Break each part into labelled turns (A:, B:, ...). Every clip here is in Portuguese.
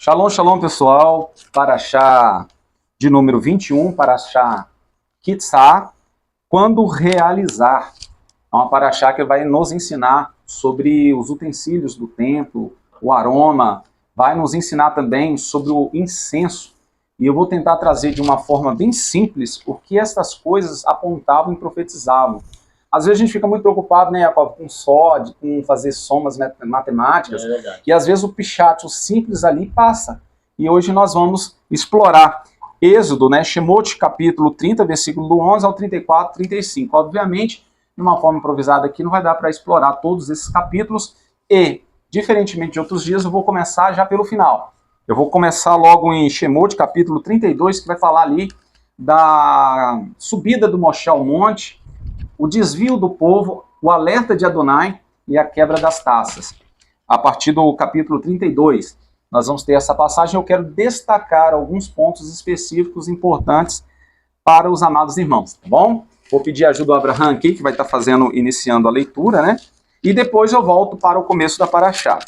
A: Shalom, shalom, pessoal. Paraxá de número 21, Paraxá Kitzá, quando realizar. É uma paraxá que vai nos ensinar sobre os utensílios do templo, o aroma, vai nos ensinar também sobre o incenso. E eu vou tentar trazer de uma forma bem simples o que essas coisas apontavam e profetizavam. Às vezes a gente fica muito preocupado, né, Jacob, com SOD, com fazer somas matemáticas, e às vezes o pichat, o simples ali, passa. E hoje nós vamos explorar Êxodo, né, Shemot, capítulo 30, versículo do 11 ao 34, 35. Obviamente, de uma forma improvisada aqui, não vai dar para explorar todos esses capítulos, e, diferentemente de outros dias, eu vou começar já pelo final. Eu vou começar logo em Shemot, capítulo 32, que vai falar ali da subida do Moshe ao monte, o desvio do povo, o alerta de Adonai e a quebra das taças. A partir do capítulo 32, nós vamos ter essa passagem. Eu quero destacar alguns pontos específicos importantes para os amados irmãos, tá bom? Vou pedir a ajuda do Abraham aqui, que vai estar iniciando a leitura, né? E depois eu volto para o começo da paraxá.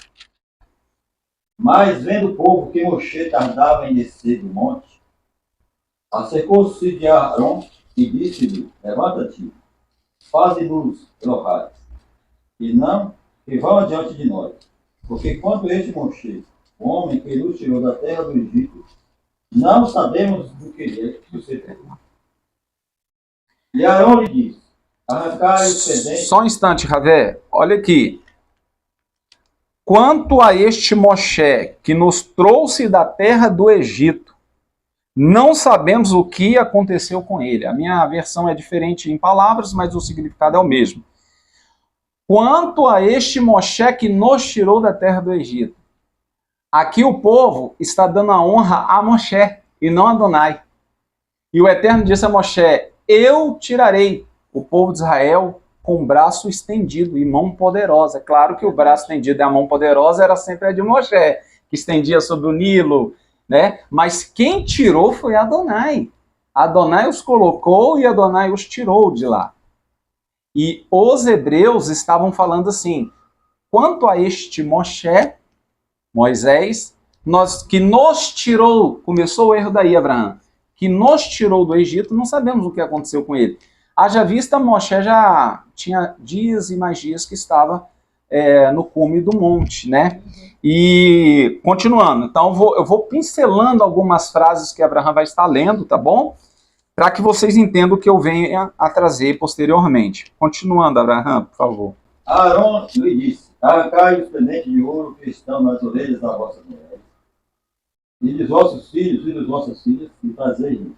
B: Mas vendo o povo que Moshe tardava em descer do monte, acercou-se de Arão e disse-lhe: levanta-te, faze-nos Elohá, e não que vão adiante de nós. Porque quanto a este Moshe, o homem que nos tirou da terra do Egito, não sabemos do que você fez. E Arão lhe disse: arrancai os pendentes.
A: Só um instante, Ravé, olha aqui. Quanto a este Moshe que nos trouxe da terra do Egito, não sabemos o que aconteceu com ele. A minha versão é diferente em palavras, mas o significado é o mesmo. Quanto a este Moshe que nos tirou da terra do Egito. Aqui o povo está dando a honra a Moshe e não a Adonai. E o Eterno disse a Moshe: eu tirarei o povo de Israel com braço estendido e mão poderosa. É claro que o braço estendido e a mão poderosa era sempre a de Moshe, que estendia sobre o Nilo, né? Mas quem tirou foi Adonai. Adonai os colocou e Adonai os tirou de lá. E os hebreus estavam falando assim: quanto a este Moshe, Moisés, que nos tirou, começou o erro daí, Abraão, que nos tirou do Egito, não sabemos o que aconteceu com ele. Haja vista, Moshe já tinha dias e mais dias que estava no cume do monte, né? E, continuando, então eu vou pincelando algumas frases que Abraão vai estar lendo, tá bom? Para que vocês entendam o que eu venho a trazer posteriormente. Continuando, Abraão, por favor.
B: Arão lhe disse: arrancai os pendentes de ouro que estão nas orelhas das vossas mulheres, e dos vossos filhos e das vossas filhas, e trazei-os.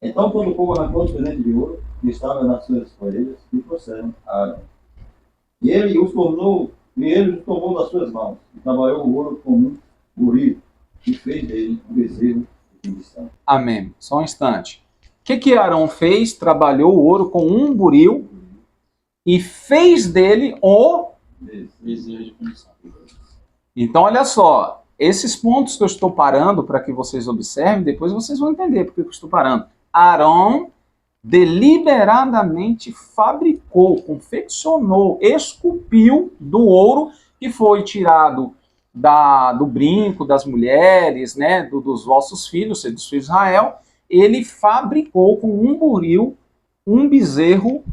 B: Então todo o povo arrancou os pendentes de ouro que estavam nas suas orelhas e trouxeram a Arão. E ele os tomou das suas mãos, e trabalhou o ouro como um buril, e fez dele um bezerro de fundição.
A: Amém. Só um instante. O que Arão fez? Trabalhou o ouro com um buril e fez dele o
B: bezerro de fundição.
A: Então, olha só, esses pontos que eu estou parando para que vocês observem, depois vocês vão entender porque eu estou parando. Arão deliberadamente fabricou, confeccionou, esculpiu do ouro que foi tirado do brinco das mulheres, né, dos vossos filhos, dos filhos de Israel. Ele fabricou com um buril, um bezerro,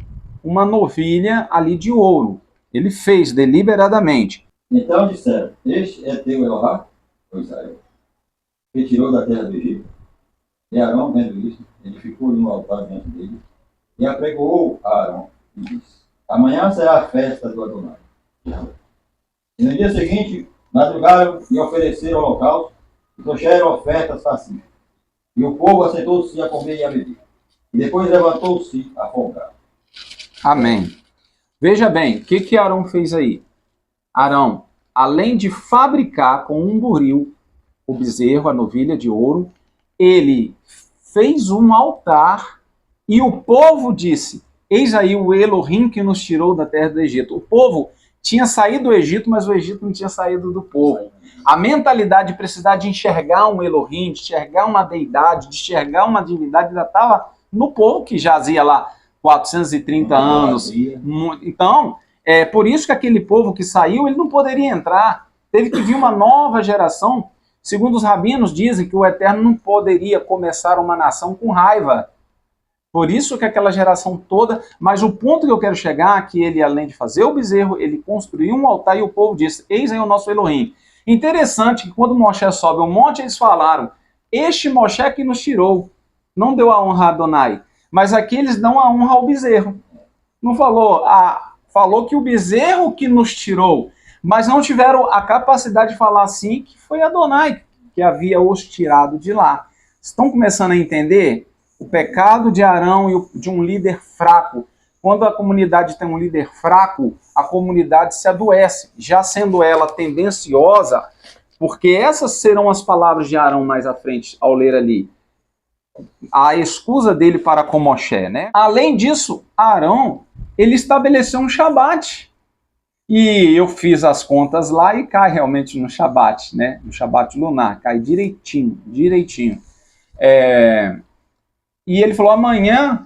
A: uma novilha ali de ouro. Ele fez deliberadamente.
B: Então disseram: este é teu Elohá, o Israel, que tirou da terra do Egito. E Arão, vendo isso, edificou um altar diante dele, e apregoou a Arão, e disse: amanhã será a festa do Adonai. E no dia seguinte, madrugaram e ofereceram holocausto, e trouxeram ofertas pacíficas. E o povo assentou-se a comer e a beber. E depois levantou-se a folgar.
A: Amém. Veja bem, o que Arão fez aí? Arão, além de fabricar com um buril o bezerro, a novilha de ouro, ele fez um altar e o povo disse: eis aí o Elohim que nos tirou da terra do Egito. O povo tinha saído do Egito, mas o Egito não tinha saído do povo. A mentalidade de precisar de enxergar um Elohim, de enxergar uma deidade, de enxergar uma divindade, ainda estava no povo que jazia lá 430 anos. Então, por isso que aquele povo que saiu, ele não poderia entrar. Teve que vir uma nova geração Segundo os rabinos, dizem que o Eterno não poderia começar uma nação com raiva. Por isso que aquela geração toda... Mas o ponto que eu quero chegar é que ele, além de fazer o bezerro, ele construiu um altar e o povo disse, eis aí o nosso Elohim. Interessante que quando Moshe sobe ao monte, eles falaram, este Moshe que nos tirou, não deu a honra a Adonai. Mas aqui eles dão a honra ao bezerro. Não falou, falou que o bezerro que nos tirou, mas não tiveram a capacidade de falar assim, que foi Adonai que havia os tirado de lá. Estão começando a entender o pecado de Arão e de um líder fraco? Quando a comunidade tem um líder fraco, a comunidade se adoece, já sendo ela tendenciosa, porque essas serão as palavras de Arão mais à frente, ao ler ali. A excusa dele para com Moshe, né? Além disso, Arão, ele estabeleceu um Shabat. E eu fiz as contas lá e cai realmente no Shabat, né? No Shabat lunar, cai direitinho, direitinho. E ele falou, amanhã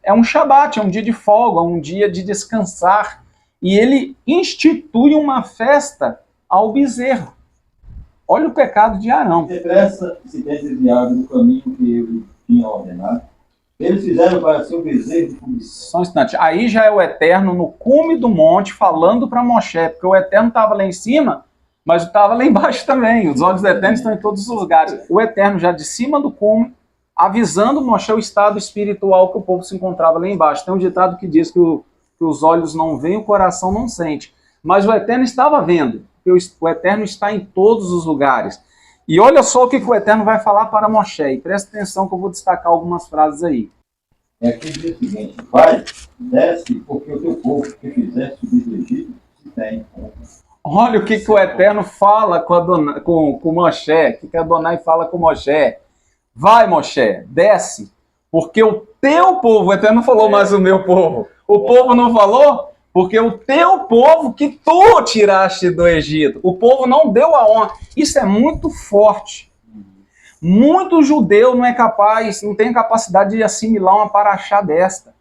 A: é um Shabat, é um dia de folga, um dia de descansar. E ele institui uma festa ao bezerro. Olha o pecado de Arão.
B: Depressa se tem desviado do caminho que eu tinha ordenado. Eles fizeram para si um bezerro de fundição.
A: Só um instante. Aí já é o Eterno no cume do monte falando para Moshe, porque o Eterno estava lá em cima, mas estava lá embaixo também. Os olhos do Eterno estão em todos os lugares. O Eterno já de cima do cume, avisando Moshe o estado espiritual que o povo se encontrava lá embaixo. Tem um ditado que diz que os olhos não veem, o coração não sente. Mas o Eterno estava vendo, porque o Eterno está em todos os lugares. E olha só o que o Eterno vai falar para Moshe, e presta atenção que eu vou destacar algumas frases aí.
B: É aqui diz o seguinte, vai, desce, porque o teu povo que fizeste subir do Egito se tem.
A: Olha o que o Eterno fala com Moshe, o que Adonai fala com Moshe. Vai, Moshe, desce, porque o teu povo, o Eterno não falou mais o meu povo, o povo não falou? Porque o teu povo que tu tiraste do Egito, o povo não deu a honra. Isso é muito forte. Muito judeu não é capaz, não tem capacidade de assimilar uma paraxá desta.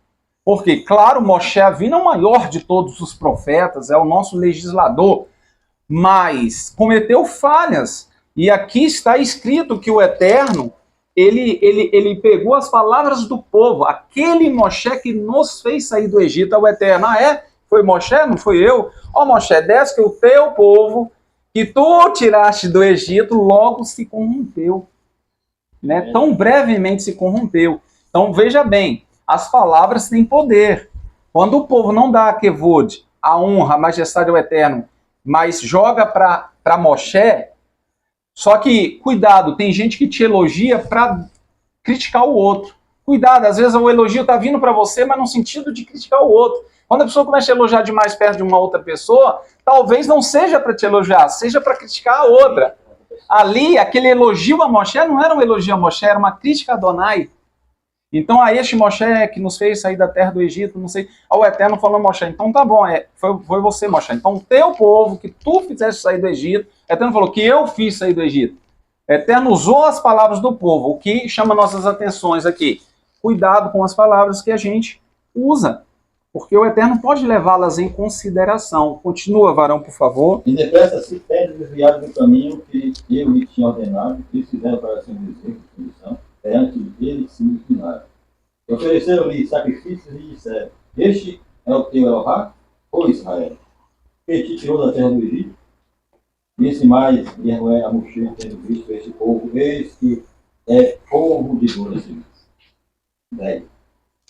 A: Porque, claro, Moshe Avino é o maior de todos os profetas, é o nosso legislador, mas cometeu falhas. E aqui está escrito que o Eterno, ele pegou as palavras do povo, aquele Moshe que nos fez sair do Egito, é o Eterno. Ah, é? Foi Moshe? Não foi eu? Ó, Moshe, desce que o teu povo, que tu tiraste do Egito, logo se corrompeu. Né? Tão brevemente se corrompeu. Então, veja bem, as palavras têm poder. Quando o povo não dá a Kevod, a honra, a majestade ao Eterno, mas joga para Moshe, só que, cuidado, tem gente que te elogia para criticar o outro. Cuidado, às vezes o elogio está vindo para você, mas no sentido de criticar o outro. Quando a pessoa começa a elogiar demais perto de uma outra pessoa, talvez não seja para te elogiar, seja para criticar a outra. Ali, aquele elogio a Moshe não era um elogio a Moshe, era uma crítica a Adonai. Então, a este Moshe que nos fez sair da terra do Egito, não sei, ao Eterno falou Moshe, então tá bom, foi você, Moshe. Então, o teu povo, que tu fizeste sair do Egito, o Eterno falou que eu fiz sair do Egito. O Eterno usou as palavras do povo, o que chama nossas atenções aqui. Cuidado com as palavras que a gente usa, porque o Eterno pode levá-las em consideração. Continua, varão, por favor.
B: E depressa se tem desviado do caminho que eu lhe tinha ordenado, que eles fizeram para si um bezerro de fundição, perante ele se inclinaram. Ofereceram-lhe sacrifícios e disseram, este é o teu Elohá, ou Israel, que te tirou da terra do Egito? Disse mais Yahweh a Moshe, tendo visto este povo, eis que é povo de duras serviços.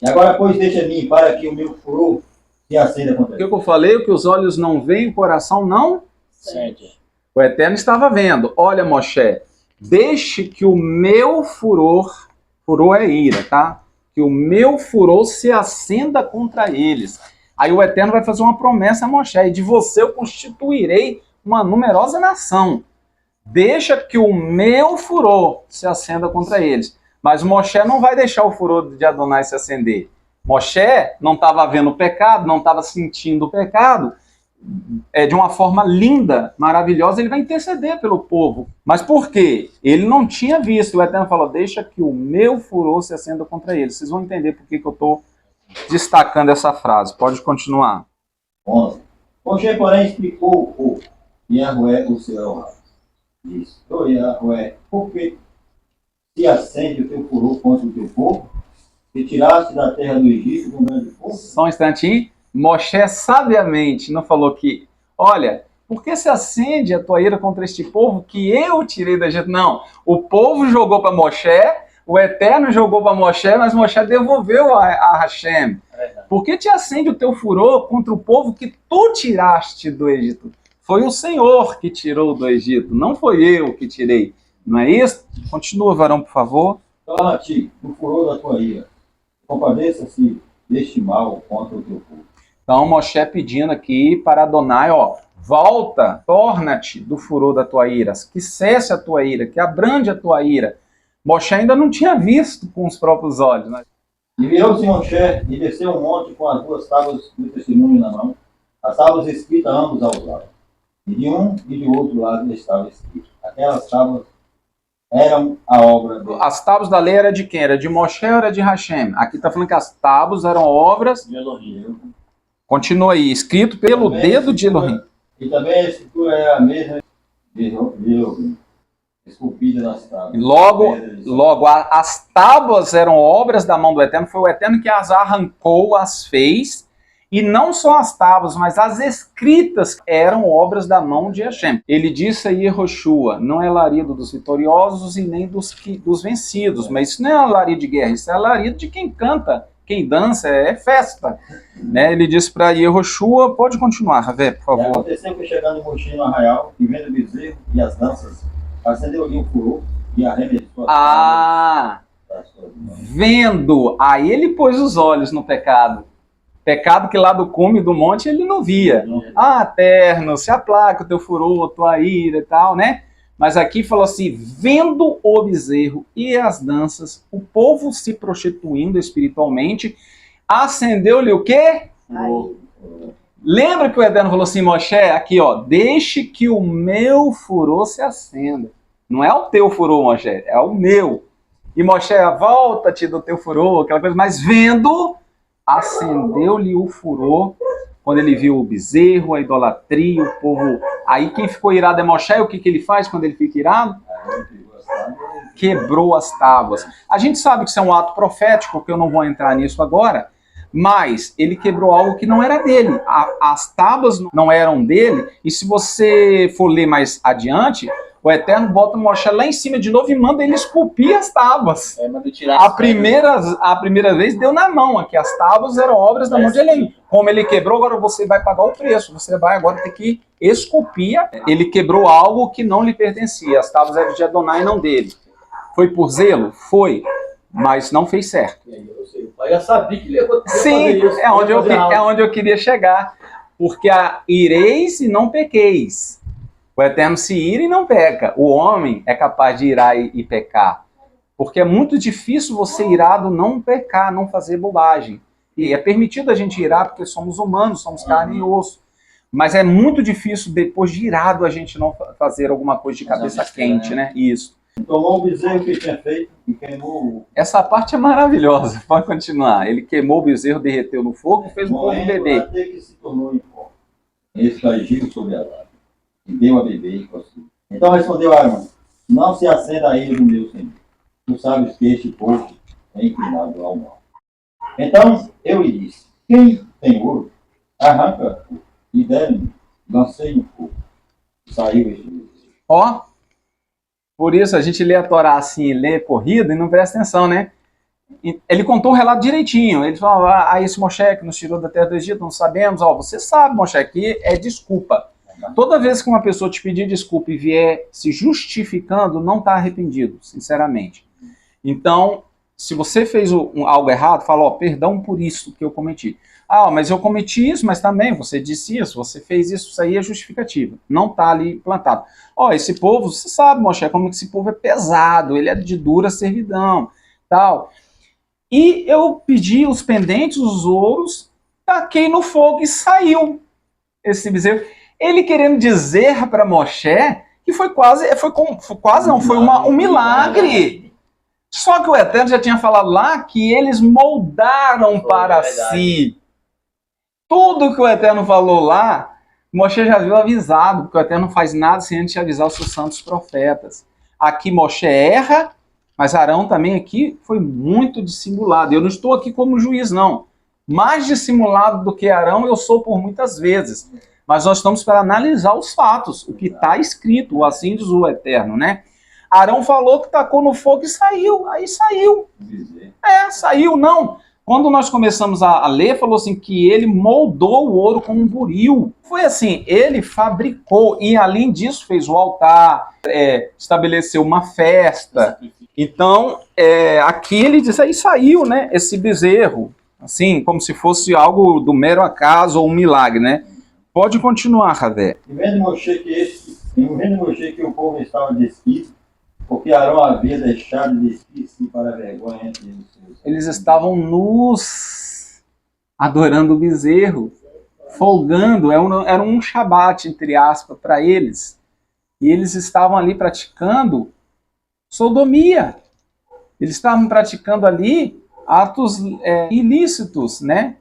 B: E agora, pois, deixa-me para que o meu furor se acenda contra ele.
A: O que eu falei? O que os olhos não veem, o coração não
B: Sente.
A: O Eterno estava vendo. Olha, Moshe, deixe que o meu furor é ira, tá? Que o meu furor se acenda contra eles. Aí o Eterno vai fazer uma promessa a Moshe, e de você eu constituirei uma numerosa nação. Deixa que o meu furor se acenda contra eles. Mas Moshe não vai deixar o furor de Adonai se acender. Moshe não estava vendo o pecado, não estava sentindo o pecado. De uma forma linda, maravilhosa, ele vai interceder pelo povo. Mas por quê? Ele não tinha visto. O Eterno falou, deixa que o meu furor se acenda contra eles. Vocês vão entender por que eu estou destacando essa frase. Pode continuar.
B: 11. Moshe, porém, explicou o povo, Yahweh, o seu Elohá. disse, porque se acende o teu furor contra o teu povo, que tiraste da terra do Egito com grande força?
A: Só um instantinho. Moshe sabiamente não falou que, olha, por que se acende a tua ira contra este povo que eu tirei do Egito? Não, o povo jogou para Moshe, o Eterno jogou para Moshe, mas Moshe devolveu a Hashem. Por que te acende o teu furor contra o povo que tu tiraste do Egito? Foi o Senhor que tirou do Egito, não foi eu que tirei. Não é isso? Continua, varão, por favor.
B: Torna-te no furor da tua ira, compadeça-se deste mal contra o teu povo.
A: Então, Moshe pedindo aqui para Adonai, ó, volta, torna-te do furor da tua ira, que cesse a tua ira, que abrande a tua ira. Moshe ainda não tinha visto com os próprios olhos, né?
B: E virou-se Moshe e desceu um monte com as duas tábuas do testemunho na mão, as tábuas escritas ambos aos lados. E de um e de outro lado estava escrito. Aquelas tábuas eram a obra dele.
A: As tábuas da lei era de quem? Era de Moshe ou era de Hashem? Aqui está falando que as tábuas eram obras
B: de Elohim.
A: Continua aí, escrito pelo dedo de Elohim.
B: E também a escritura era a mesma de Elohim, esculpida nas tábuas.
A: Logo, as tábuas eram obras da mão do Eterno, foi o Eterno que as arrancou, as fez, e não só as tábuas, mas as escritas eram obras da mão de Hashem. Ele disse a Yehoshua, não é alarido dos vitoriosos e nem dos vencidos, mas isso não é alarido de guerra, isso é alarido de quem canta, quem dança, é festa. Né? Ele disse para Yehoshua, pode continuar, Ravé, por favor.
B: Aconteceu que chegando Moshe no arraial, e vendo o bezerro e as danças, acendeu-lhe um furor e arremessou
A: vendo, aí ele pôs os olhos no pecado. Pecado que lá do cume do monte ele não via. Eterno, se aplaca o teu furor, tua ira e tal, né? Mas aqui falou assim, vendo o bezerro e as danças, o povo se prostituindo espiritualmente, acendeu-lhe o quê? Lembra que o Eterno falou assim, Moshe, aqui ó, deixe que o meu furor se acenda. Não é o teu furor, Moshe, é o meu. E Moshe, volta-te do teu furor, aquela coisa, mas vendo, acendeu-lhe o furor, quando ele viu o bezerro, a idolatria, o povo. Aí quem ficou irado é Moshe, o que ele faz quando ele fica irado? Quebrou as tábuas. A gente sabe que isso é um ato profético, que eu não vou entrar nisso agora, mas ele quebrou algo que não era dele. As tábuas não eram dele, e se você for ler mais adiante, o Eterno bota o Moshe lá em cima de novo e manda ele esculpir as tábuas. A primeira vez deu na mão, aqui as tábuas eram obras da mão de Elohim. Como ele quebrou, agora você vai pagar o preço, você vai agora ter que esculpir. Ele quebrou algo que não lhe pertencia, as tábuas eram de Adonai e não dele. Foi por zelo? Foi, mas não fez certo.
B: Eu já sabia que ele ia acontecer.
A: Sim, é onde eu queria chegar. Porque ireis e não pequeis. O Eterno se ira e não peca. O homem é capaz de irar e pecar. Porque é muito difícil você irado não pecar, não fazer bobagem. E é permitido a gente irar porque somos humanos, somos carne e osso. Mas é muito difícil, depois de irado, a gente não fazer alguma coisa de cabeça quente, né? Isso.
B: Tomou o bezerro que tinha feito e queimou.
A: Essa parte é maravilhosa. Pode continuar. Ele queimou o bezerro, derreteu no fogo e fez o povo beber.
B: Até que se tornou em pó. Esse caiu sobre a lava e deu a beber e conseguiu. Então respondeu Arão: não se acenda a ira do meu Senhor. Tu sabes que este povo é inclinado ao mal. Então eu lhe disse: quem tem ouro, arranca e dê-me, lancei no fogo. Saiu este bezerro.
A: Ó, por isso a gente lê a Torá assim, lê corrida e não presta atenção, né? Ele contou o relato direitinho. Ele falou, esse Moshe que nos tirou da terra do Egito, não sabemos. Você sabe, Moshe, que é desculpa. Toda vez que uma pessoa te pedir desculpa e vier se justificando, não está arrependido, sinceramente. Então, se você fez algo errado, fala, perdão por isso que eu cometi. Mas eu cometi isso, mas também você disse isso, você fez isso aí é justificativa. Não está ali plantado. Esse povo, você sabe, Moshe, como que esse povo é pesado, ele é de dura servidão, tal. E eu pedi os pendentes, os ouros, taquei no fogo e saiu esse bezerro. Ele querendo dizer para Moshe que foi um milagre. Só que o Eterno já tinha falado lá que eles moldaram para si. Tudo que o Eterno falou lá Moshe já viu avisado, porque o Eterno não faz nada sem antes avisar os seus santos profetas. Aqui Moshe erra, mas Arão também aqui foi muito dissimulado. Eu não estou aqui como juiz, não. Mais dissimulado do que Arão eu sou por muitas vezes. Mas nós estamos para analisar os fatos, o que está escrito, assim diz o Eterno, né? Arão falou que tacou no fogo e saiu. Aí saiu. Saiu, não. Quando nós começamos a ler, falou assim que ele moldou o ouro com um buril. Foi assim, ele fabricou e além disso fez o altar, estabeleceu uma festa. Então, aqui ele diz, aí saiu, né, esse bezerro, assim, como se fosse algo do mero acaso ou um milagre, né? Pode continuar, Ravé.
B: E vendo Moshe que o povo estava despido, porque Arão havia deixado despir-se para a vergonha entre os seus.
A: Eles estavam nus, adorando o bezerro, folgando, era um shabat, entre aspas, para eles. E eles estavam ali praticando sodomia. Eles estavam praticando ali atos ilícitos, né?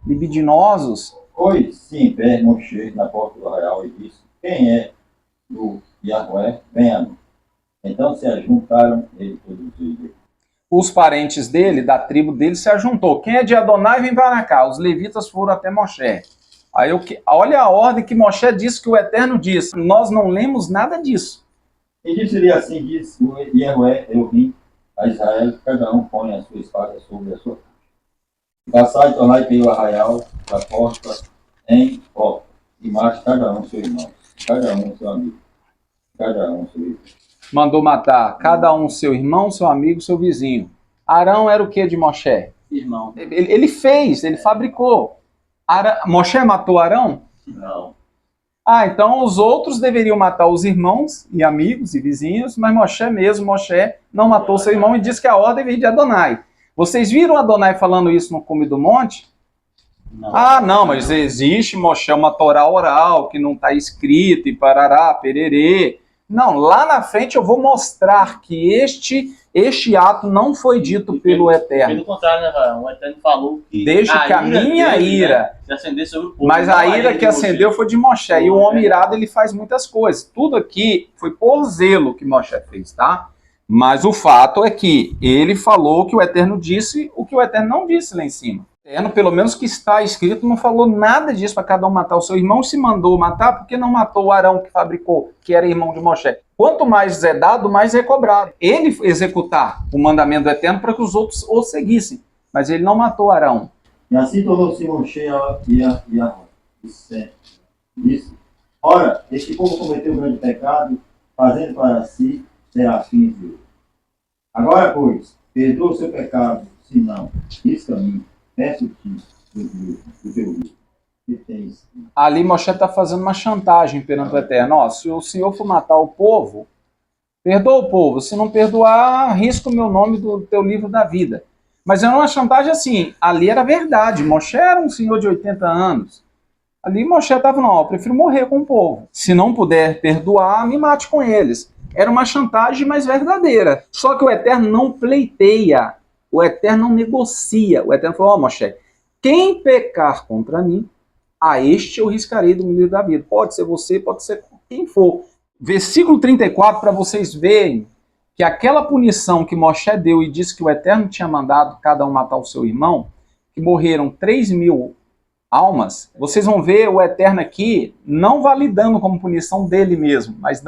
A: Libidinosos.
B: Foi-se em pé Moshe na porta do arraial e disse, quem é do Yahvé, venha-me. Então se ajuntaram ele todos
A: os parentes dele, da tribo dele, se ajuntou. Quem é de Adonai, vem para cá. Os levitas foram até Moshe. Aí, olha a ordem que Moshe disse que o Eterno disse. Nós não lemos nada disso.
B: E disse-lhe assim, disse o Yahvé, eu vim a Israel, cada um põe a sua espada sobre a sua coxa. Passai, tornai pelo arraial da porta em porta, e mate cada um seu irmão, cada um seu amigo, cada um seu irmão.
A: Mandou matar cada um seu irmão, seu amigo, seu vizinho. Arão era o que de Moshe?
C: Irmão.
A: Ele fez, ele fabricou. Moshe matou Arão?
B: Não.
A: Então os outros deveriam matar os irmãos e amigos e vizinhos, mas Moshe não matou seu irmão e disse que a ordem veio de Adonai. Vocês viram Adonai falando isso no cume do monte?
B: Não.
A: Não, mas existe Moshe, uma Torá oral que não está escrito e parará, pererê. Não, lá na frente eu vou mostrar que este ato não foi dito pelo Eterno.
C: Pelo contrário, né, Rafael? O Eterno falou que
A: deixa que a minha ira
C: se acender sobre o povo.
A: Mas a ira que acendeu foi de Moshe. E o homem irado, ele faz muitas coisas. Tudo aqui foi por zelo que Moshe fez, tá? Mas o fato é que ele falou que o Eterno disse o que o Eterno não disse lá em cima. O Eterno, pelo menos que está escrito, não falou nada disso para cada um matar o seu irmão. Se mandou matar, porque não matou o Arão que fabricou, que era irmão de Moshe. Quanto mais é dado, mais é cobrado. Ele executar o mandamento do Eterno para que os outros o seguissem. Mas ele não matou Arão.
B: E assim tornou-se Moshe e Arão. Disse, ora, este povo cometeu um grande pecado, fazendo para si serafins de ouro. Agora, pois, perdoa o seu pecado, se não, risca-me, peço-te do teu livro. Que tens.
A: Ali Moshe está fazendo uma chantagem perante o Eterno. Se o Senhor for matar o povo, perdoa o povo. Se não perdoar, risca o meu nome do teu livro da vida. Mas é uma chantagem assim. Ali era verdade. Moshe era um senhor de 80 anos. Ali Moshe estava, não, eu prefiro morrer com o povo. Se não puder perdoar, me mate com eles. Era uma chantagem, mas verdadeira. Só que o Eterno não pleiteia. O Eterno não negocia. O Eterno falou, Moshe, quem pecar contra mim, a este eu riscarei do meu livro da vida. Pode ser você, pode ser quem for. Versículo 34, para vocês verem que aquela punição que Moshe deu e disse que o Eterno tinha mandado cada um matar o seu irmão, que morreram 3.000 almas, vocês vão ver o Eterno aqui não validando como punição dele mesmo, mas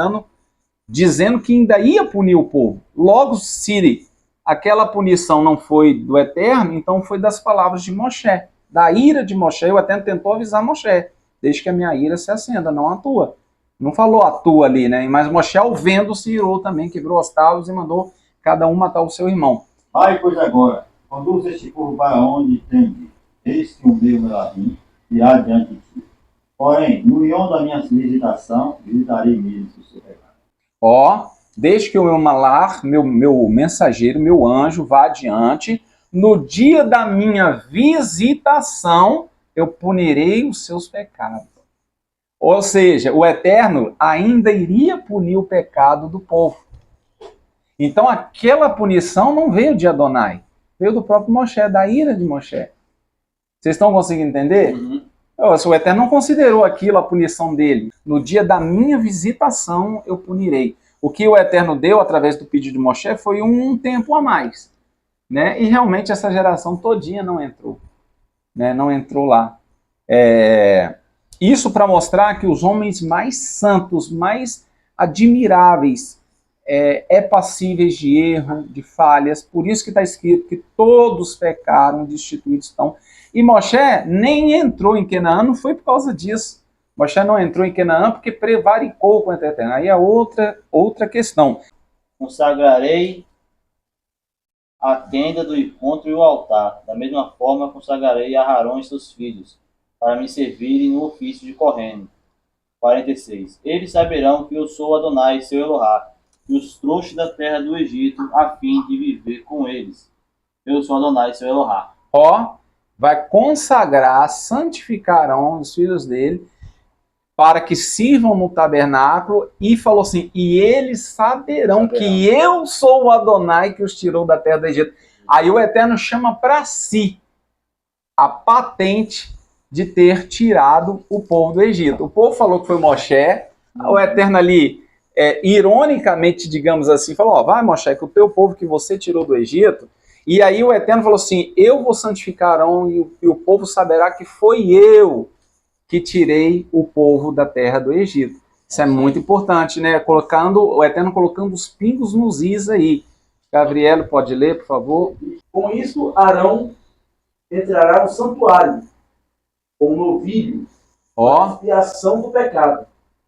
A: dizendo que ainda ia punir o povo. Logo, se aquela punição não foi do Eterno, então foi das palavras de Moshe, da ira de Moshe. O Eterno tentou avisar Moshe, deixa que a minha ira se acenda, não a tua. Não falou a tua ali, né? Mas Moshe, ao vendo, se irou também, quebrou os talos e mandou cada um matar o seu irmão.
B: Vai, pois agora, conduz este povo para onde tem de ir. Eis que o meu Elohim irá diante de ti. Porém, no iom da minha visitação, visitarei mesmo o seu pecado.
A: Deixe que o meu malar, meu mensageiro, meu anjo, vá adiante. No dia da minha visitação, eu punirei os seus pecados. Ou seja, o Eterno ainda iria punir o pecado do povo. Então aquela punição não veio de Adonai, veio do próprio Moshe, da ira de Moshe. Vocês estão conseguindo entender?
C: Uhum.
A: O Eterno não considerou aquilo a punição dele. No dia da minha visitação eu punirei. O que o Eterno deu através do pedido de Moshe foi um tempo a mais, né? E realmente essa geração todinha não entrou, né? Não entrou lá. Isso para mostrar que os homens mais santos, mais admiráveis, passíveis de erro, de falhas. Por isso que está escrito que todos pecaram, destituídos estão. E Moshe nem entrou em Canaã, não foi por causa disso. Moshe não entrou em Canaã porque prevaricou contra o Eterno. Aí é outra questão.
C: Consagrarei a tenda do encontro e o altar. Da mesma forma, consagrarei a Arão e seus filhos, para me servirem no ofício de Corrêne. 46. Eles saberão que eu sou Adonai, seu Elohá, e os trouxe da terra do Egito, a fim de viver com eles. Eu sou Adonai, seu Elohá.
A: Vai consagrar, santificarão os filhos dele, para que sirvam no tabernáculo, e falou assim, e eles saberão que eu sou o Adonai que os tirou da terra do Egito. Aí o Eterno chama para si a patente de ter tirado o povo do Egito. O povo falou que foi Moshe, o Eterno ali, ironicamente, digamos assim, falou, vai Moshe, que o teu povo que você tirou do Egito, e aí o Eterno falou assim, eu vou santificar Arão e o povo saberá que foi eu que tirei o povo da terra do Egito. Isso é muito importante, né? O Eterno colocando os pingos nos is aí. Gabriel, pode ler, por favor?
D: Com isso, Arão entrará no santuário, com um novilho, para a expiação do pecado,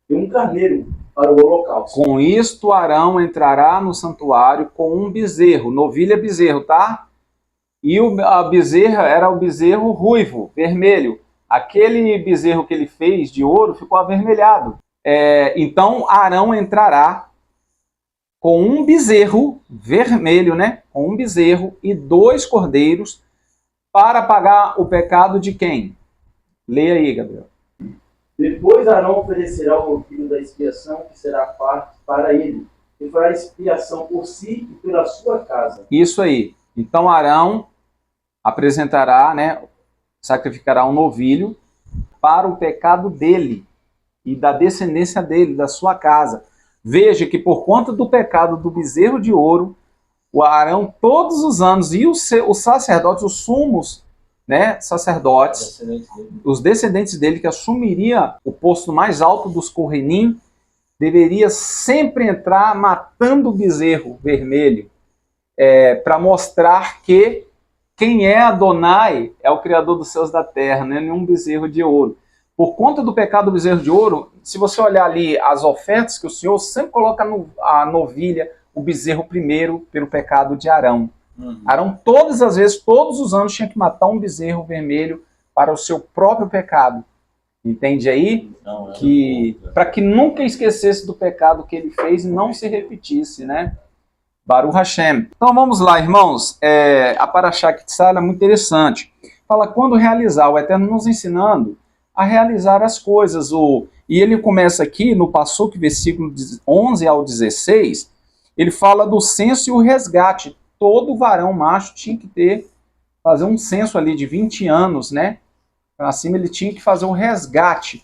D: e um carneiro para o holocausto.
A: Com isto, Arão entrará no santuário com um bezerro. Novilho é bezerro, tá? E a bezerra era o bezerro ruivo, vermelho. Aquele bezerro que ele fez de ouro ficou avermelhado. Então, Arão entrará com um bezerro vermelho, né? Com um bezerro e 2 cordeiros para pagar o pecado de quem? Leia aí, Gabriel.
D: Depois Arão oferecerá o novilho da expiação, que será parte para ele, e fará expiação por si e pela sua casa.
A: Isso aí. Então Arão apresentará, né, sacrificará um novilho para o pecado dele e da descendência dele, da sua casa. Veja que por conta do pecado do bezerro de ouro, o Arão todos os anos, e os sacerdotes, os sumos, né, sacerdotes, os descendentes dele que assumiria o posto mais alto dos Correnim, deveria sempre entrar matando o bezerro vermelho, para mostrar que quem é Adonai é o Criador dos céus da terra, não é nenhum bezerro de ouro. Por conta do pecado do bezerro de ouro, se você olhar ali as ofertas que o Senhor sempre coloca a novilha, o bezerro primeiro, pelo pecado de Arão. Arão, todas as vezes, todos os anos, tinha que matar um bezerro vermelho para o seu próprio pecado. Entende aí? Para que nunca esquecesse do pecado que ele fez e não se repetisse, né? Baruch Hashem. Então vamos lá, irmãos. A Parashá Kitzá é muito interessante. Fala quando realizar, o Eterno nos ensinando a realizar as coisas. E ele começa aqui no Passuque, versículo 11 ao 16, ele fala do censo e o resgate. Todo varão macho tinha que fazer um censo ali de 20 anos, né? Para cima ele tinha que fazer um resgate.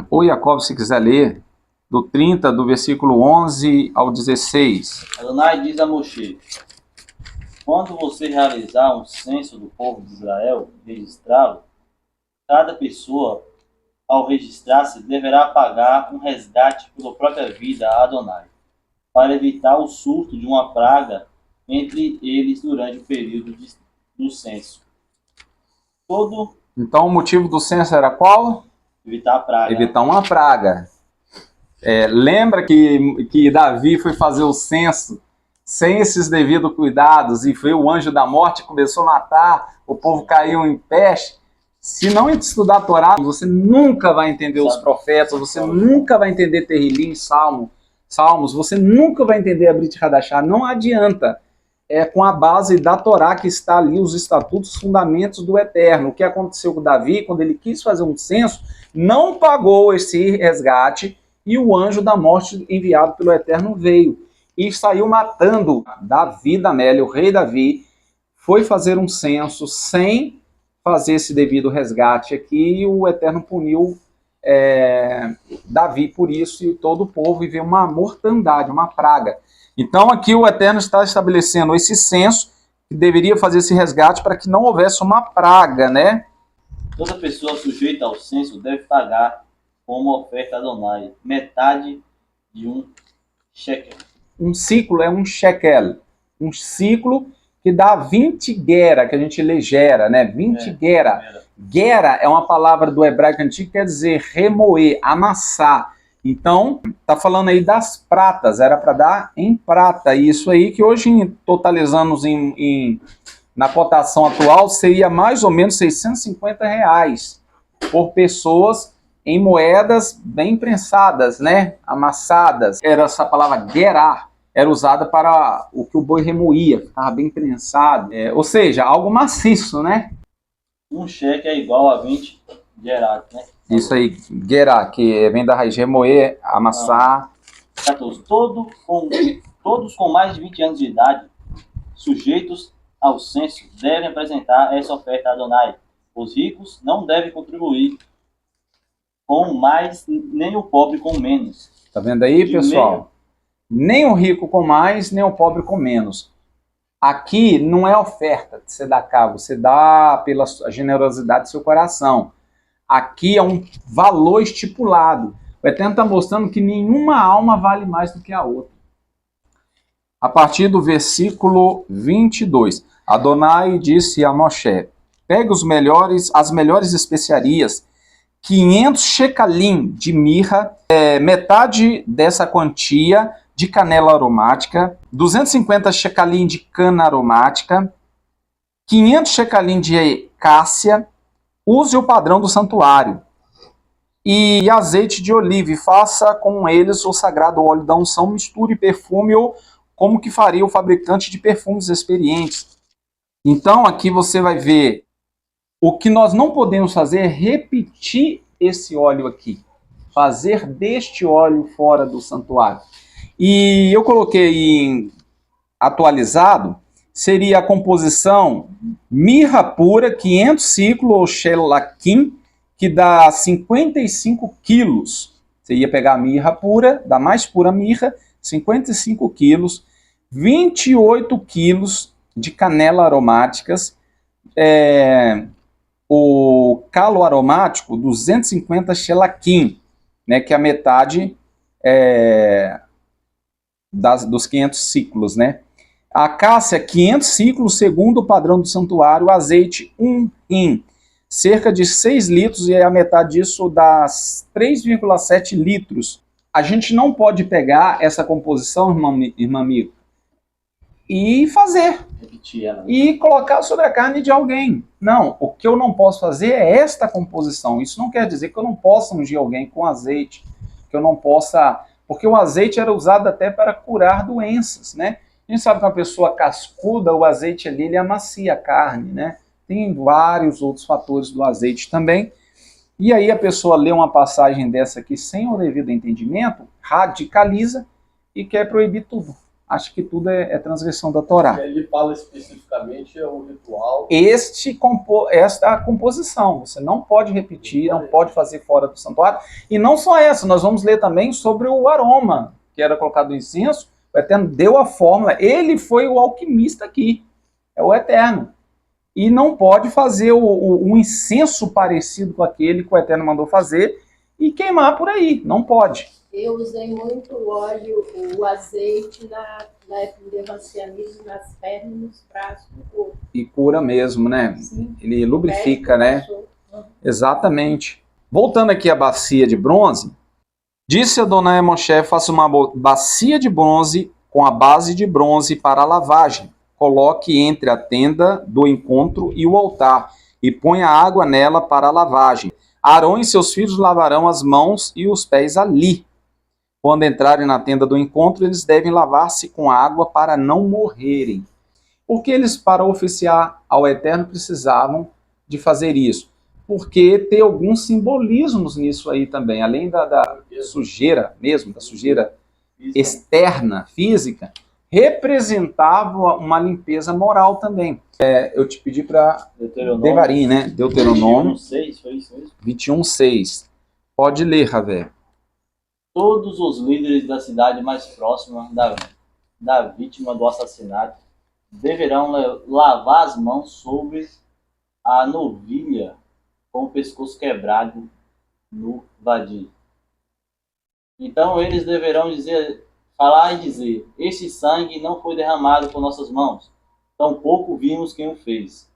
A: Ou Jacob, se quiser ler, do 30, do versículo 11 ao 16.
C: Adonai diz a Moshe, quando você realizar um censo do povo de Israel, registrá-lo, cada pessoa, ao registrar-se, deverá pagar um resgate pela própria vida a Adonai, para evitar o surto de uma praga entre eles durante o período do censo.
A: Então o motivo do censo era qual?
C: Evitar a praga.
A: Evitar uma praga. Lembra que Davi foi fazer o censo sem esses devidos cuidados e foi o anjo da morte que começou a matar, o povo caiu em peste? Se não estudar a Torá, você nunca vai entender os profetas, você nunca vai entender Terrilim, Salmos, você nunca vai entender a Brit Hadashah, não adianta. Com a base da Torá que está ali, os estatutos, os fundamentos do Eterno. O que aconteceu com Davi, quando ele quis fazer um censo, não pagou esse resgate e o anjo da morte enviado pelo Eterno veio e saiu matando Davi da Amélia, o rei Davi, foi fazer um censo sem fazer esse devido resgate aqui, e o Eterno puniu Davi por isso e todo o povo, e veio uma mortandade, uma praga. Então aqui o Eterno está estabelecendo esse censo, que deveria fazer esse resgate para que não houvesse uma praga, né?
C: Toda pessoa sujeita ao censo deve pagar como oferta a Adonai metade de um shekel.
A: Um ciclo é um shekel. Um ciclo que dá 20 gera, que a gente lê gera, né? 20 gera. Gera é uma palavra do hebraico antigo que quer dizer remoer, amassar. Então, tá falando aí das pratas, era para dar em prata. E isso aí que hoje, totalizando na cotação atual, seria mais ou menos R$650 por pessoas em moedas bem prensadas, né? Amassadas. Era essa palavra gerar, era usada para o que o boi remoía, ficava bem prensado. Ou seja, algo maciço, né?
C: Um shekel é igual a 20 gerat, né?
A: Isso aí, gerar, que vem da raiz remoer, amassar.
C: 14. Todos com mais de 20 anos de idade, sujeitos ao censo, devem apresentar essa oferta a Adonai. Os ricos não devem contribuir com mais, nem o pobre com menos.
A: Tá vendo aí, pessoal? Nem o rico com mais, nem o pobre com menos. Aqui não é oferta de tzedakah, você dá pela generosidade do seu coração. Aqui é um valor estipulado. O Eterno está mostrando que nenhuma alma vale mais do que a outra. A partir do versículo 22. Adonai disse a Moshe: pegue as melhores especiarias, 500 shekalim de mirra, metade dessa quantia de canela aromática, 250 shekalim de cana aromática, 500 shekalim de cássia. Use o padrão do santuário. E azeite de oliva, e faça com eles o sagrado óleo da unção, misture perfume-o como que faria o fabricante de perfumes experientes. Então aqui você vai ver, o que nós não podemos fazer é repetir esse óleo aqui. Fazer deste óleo fora do santuário. E eu coloquei em atualizado, seria a composição mirra pura, 500 ciclos, ou shelakim, que dá 55 quilos. Você ia pegar a mirra pura, da mais pura mirra, 55 quilos, 28 quilos de canela aromáticas, o calo aromático, 250 shelakim, né, que é a metade dos 500 ciclos, né? A cássia, 500 ciclos, segundo o padrão do santuário. O azeite, 1 hin, cerca de 6 litros, e a metade disso dá 3,7 litros. A gente não pode pegar essa composição, irmã amigo, e fazer.
C: Repetir ela.
A: E colocar sobre a carne de alguém. Não, o que eu não posso fazer é esta composição. Isso não quer dizer que eu não possa ungir alguém com azeite, que eu não possa... Porque o azeite era usado até para curar doenças, né? A gente sabe que uma pessoa cascuda, o azeite ali, ele amacia a carne, né? Tem vários outros fatores do azeite também. E aí a pessoa lê uma passagem dessa aqui sem o devido entendimento, radicaliza e quer proibir tudo. Acha que tudo é transgressão da Torá.
E: Ele fala especificamente o ritual.
A: Esta composição, você não pode repetir, não pode fazer fora do santuário. E não só essa, nós vamos ler também sobre o aroma, que era colocado no incenso. O Eterno deu a fórmula, ele foi o alquimista aqui, é o Eterno. E não pode fazer um incenso parecido com aquele que o Eterno mandou fazer e queimar por aí, não pode.
F: Eu usei muito o óleo, o azeite na epidermancianismo nas pernas, nos braços, no corpo.
A: E cura mesmo, né?
F: Sim.
A: Ele lubrifica, né? Exatamente. Voltando aqui à bacia de bronze, disse Adonai a Moshe: faça uma bacia de bronze com a base de bronze para a lavagem. Coloque entre a tenda do encontro e o altar, e ponha água nela para a lavagem. Arão e seus filhos lavarão as mãos e os pés ali. Quando entrarem na tenda do encontro, eles devem lavar-se com água para não morrerem. Porque eles, para oficiar ao Eterno, precisavam de fazer isso? Porque tem alguns simbolismos nisso aí também, além da sujeira mesmo, da sujeira externa, física, representava uma limpeza moral também. Eu te pedi para Devarim, né? Deuteronômio
C: 21:6, foi isso mesmo?
A: 21:6. Pode ler, Ravé.
C: Todos os líderes da cidade mais próxima da vítima do assassinato deverão lavar as mãos sobre a novilha com o pescoço quebrado no vadio. Então eles deverão falar e dizer: este sangue não foi derramado por nossas mãos, tampouco vimos quem o fez.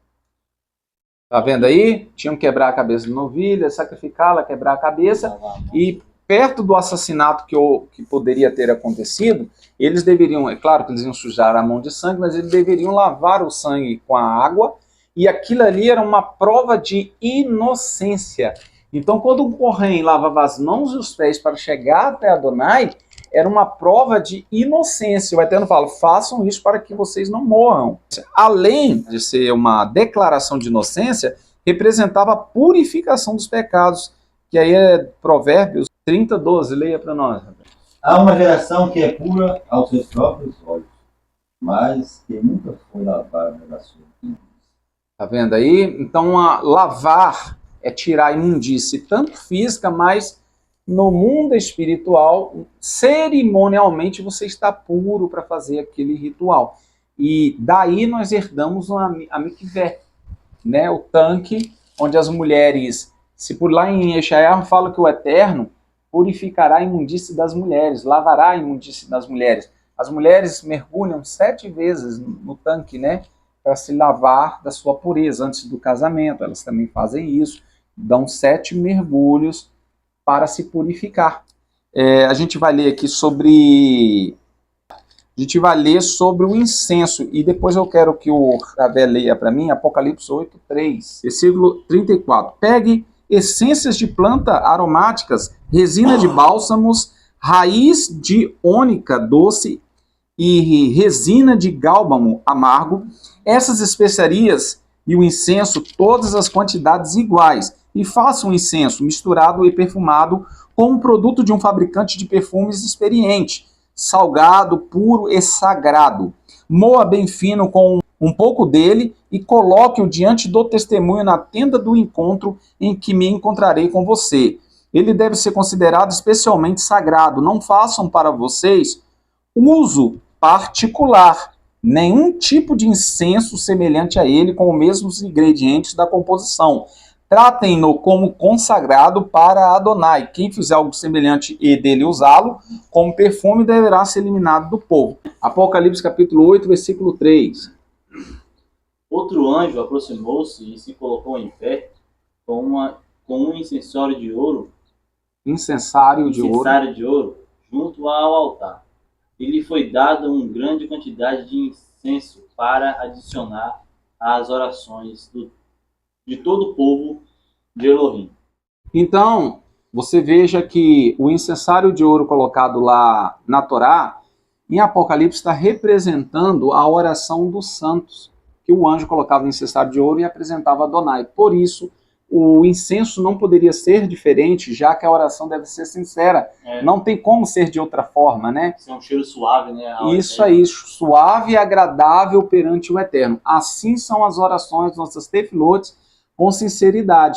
A: Tá vendo aí? Tinham que quebrar a cabeça da novilha, sacrificá-la, quebrar a cabeça. E perto do assassinato que poderia ter acontecido, eles deveriam, é claro que eles iam sujar a mão de sangue, mas eles deveriam lavar o sangue com a água, e aquilo ali era uma prova de inocência. Então, quando o Kohen lavava as mãos e os pés para chegar até Adonai, era uma prova de inocência. O Eterno fala: façam isso para que vocês não morram. Além de ser uma declaração de inocência, representava a purificação dos pecados, que aí é Provérbios 30:12. Leia para nós.
B: Há uma geração que é pura aos seus próprios olhos, mas que nunca foi lavada da sua vida.
A: Tá vendo aí? Então, lavar é tirar a imundície, tanto física, mas no mundo espiritual, cerimonialmente você está puro para fazer aquele ritual. E daí nós herdamos a mikvé, né? O tanque onde as mulheres, se por lá em Yeshayahu fala que o Eterno purificará a imundície das mulheres, lavará a imundície das mulheres. As mulheres mergulham 7 vezes no tanque, né? Para se lavar da sua pureza antes do casamento. Elas também fazem isso, dão 7 mergulhos para se purificar. A gente vai ler aqui sobre o incenso, e depois eu quero que o Ravé leia para mim Apocalipse 8:3, versículo 34. Pegue essências de planta aromáticas, resina de bálsamos, raiz de ônica doce e resina de gálbano amargo, essas especiarias e o incenso, todas as quantidades iguais, e faça um incenso misturado e perfumado com um produto de um fabricante de perfumes experiente, salgado, puro e sagrado. Moa bem fino com um pouco dele e coloque-o diante do testemunho na tenda do encontro em que me encontrarei com você. Ele deve ser considerado especialmente sagrado. Não façam para vocês uso particular, nenhum tipo de incenso semelhante a ele com os mesmos ingredientes da composição. Tratem-no como consagrado para Adonai. Quem fizer algo semelhante e dele usá-lo como perfume deverá ser eliminado do povo. Apocalipse capítulo 8, versículo 3.
C: Outro anjo aproximou-se e se colocou em pé com um incensário de ouro junto ao altar. E lhe foi dada uma grande quantidade de incenso para adicionar às orações de todo o povo de Elohim.
A: Então, você veja que o incensário de ouro colocado lá na Torá, em Apocalipse, está representando a oração dos santos, que o anjo colocava o incensário de ouro e apresentava a Adonai. Por isso, o incenso não poderia ser diferente, já que a oração deve ser sincera. Não tem como ser de outra forma, né?
C: É um cheiro suave, né?
A: Isso aí, suave e agradável perante o Eterno. Assim são as orações, nossas tefilotes, com sinceridade.